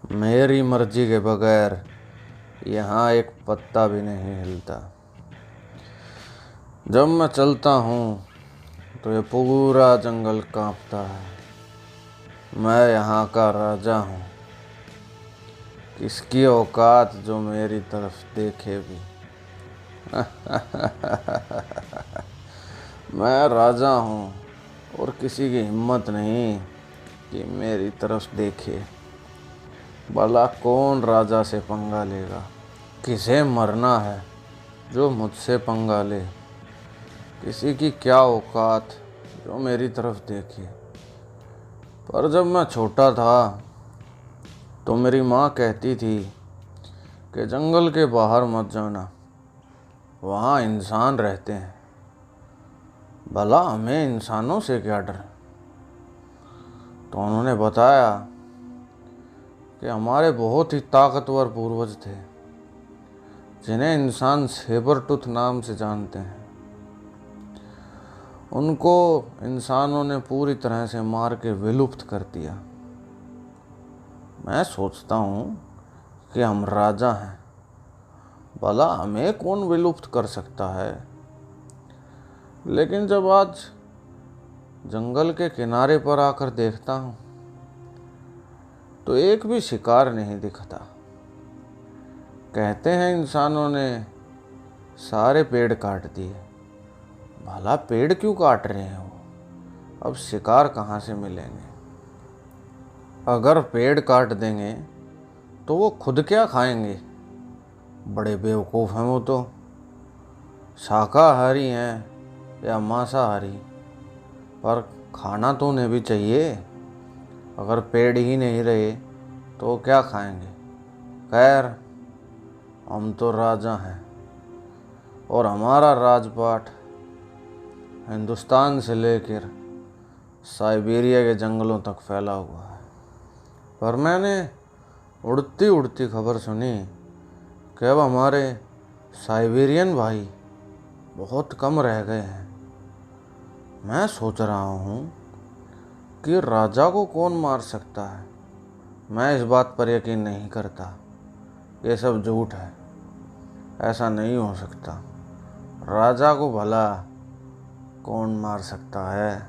मेरी मर्जी के बगैर यहाँ एक पत्ता भी नहीं हिलता। जब मैं चलता हूँ तो ये पूरा जंगल कांपता है। मैं यहाँ का राजा हूँ, किसकी औकात जो मेरी तरफ देखे भी। मैं राजा हूँ और किसी की हिम्मत नहीं कि मेरी तरफ देखे। भला कौन राजा से पंगा लेगा? किसे मरना है जो मुझसे पंगा ले? किसी की क्या औकात जो मेरी तरफ देखे। पर जब मैं छोटा था तो मेरी माँ कहती थी कि जंगल के बाहर मत जाना, वहाँ इंसान रहते हैं। भला हमें इंसानों से क्या डर? तो उन्होंने बताया कि हमारे बहुत ही ताकतवर पूर्वज थे जिन्हें इंसान सेबरटूथ नाम से जानते हैं। उनको इंसानों ने पूरी तरह से मार के विलुप्त कर दिया। मैं सोचता हूँ कि हम राजा हैं, भला हमें कौन विलुप्त कर सकता है? लेकिन जब आज जंगल के किनारे पर आकर देखता हूँ तो एक भी शिकार नहीं दिखता। कहते हैं इंसानों ने सारे पेड़ काट दिए। भला पेड़ क्यों काट रहे हैं वो? अब शिकार कहाँ से मिलेंगे? अगर पेड़ काट देंगे तो वो खुद क्या खाएंगे? बड़े बेवकूफ़ हैं वो तो। शाकाहारी हैं या मांसाहारी, पर खाना तो उन्हें भी चाहिए। अगर पेड़ ही नहीं रहे तो क्या खाएंगे? खैर, हम तो राजा हैं और हमारा राजपाट हिंदुस्तान से लेकर साइबेरिया के जंगलों तक फैला हुआ है। पर मैंने उड़ती उड़ती खबर सुनी कि अब हमारे साइबेरियन भाई बहुत कम रह गए हैं। मैं सोच रहा हूँ कि राजा को कौन मार सकता है। मैं इस बात पर यकीन नहीं करता। ये सब झूठ है, ऐसा नहीं हो सकता। राजा को भला कौन मार सकता है?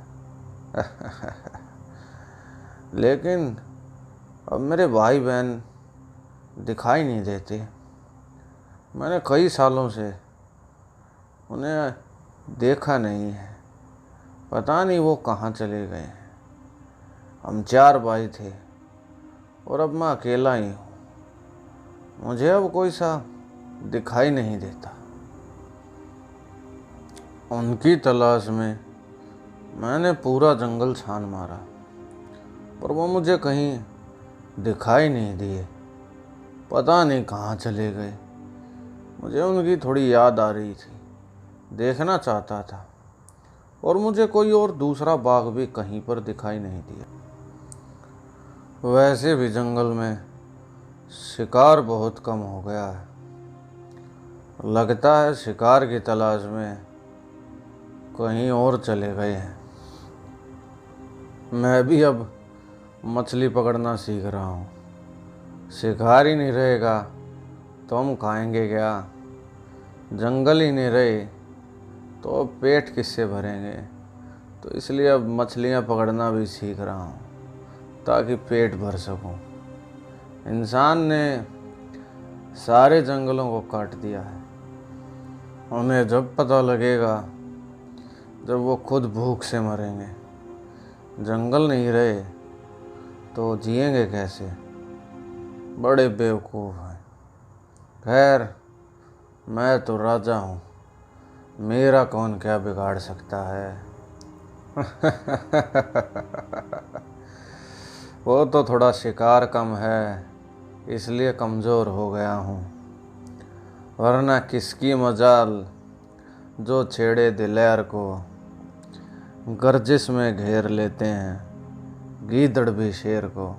लेकिन अब मेरे भाई बहन दिखाई नहीं देते। मैंने कई सालों से उन्हें देखा नहीं है। पता नहीं वो कहाँ चले गए हैं। हम 4 भाई थे और अब मैं अकेला ही हूँ। मुझे अब कोई सा दिखाई नहीं देता। उनकी तलाश में मैंने पूरा जंगल छान मारा, पर वो मुझे कहीं दिखाई नहीं दिए। पता नहीं कहाँ चले गए। मुझे उनकी थोड़ी याद आ रही थी, देखना चाहता था, और मुझे कोई और दूसरा बाघ भी कहीं पर दिखाई नहीं दिया। वैसे भी जंगल में शिकार बहुत कम हो गया है। लगता है शिकार की तलाश में कहीं और चले गए हैं। मैं भी अब मछली पकड़ना सीख रहा हूँ। शिकार ही नहीं रहेगा तो हम खाएंगे क्या? जंगल ही नहीं रहे तो अब पेट किससे भरेंगे? तो इसलिए अब मछलियाँ पकड़ना भी सीख रहा हूँ ताकि पेट भर सकूं। इंसान ने सारे जंगलों को काट दिया है। उन्हें जब पता लगेगा जब वो खुद भूख से मरेंगे। जंगल नहीं रहे तो जिएंगे कैसे? बड़े बेवकूफ़ हैं। खैर, मैं तो राजा हूँ, मेरा कौन क्या बिगाड़ सकता है? वो तो थोड़ा शिकार कम है इसलिए कमज़ोर हो गया हूँ, वरना किसकी मजाल जो छेड़े दिलेर को। गर्जिश में घेर लेते हैं गीदड़ भी शेर को।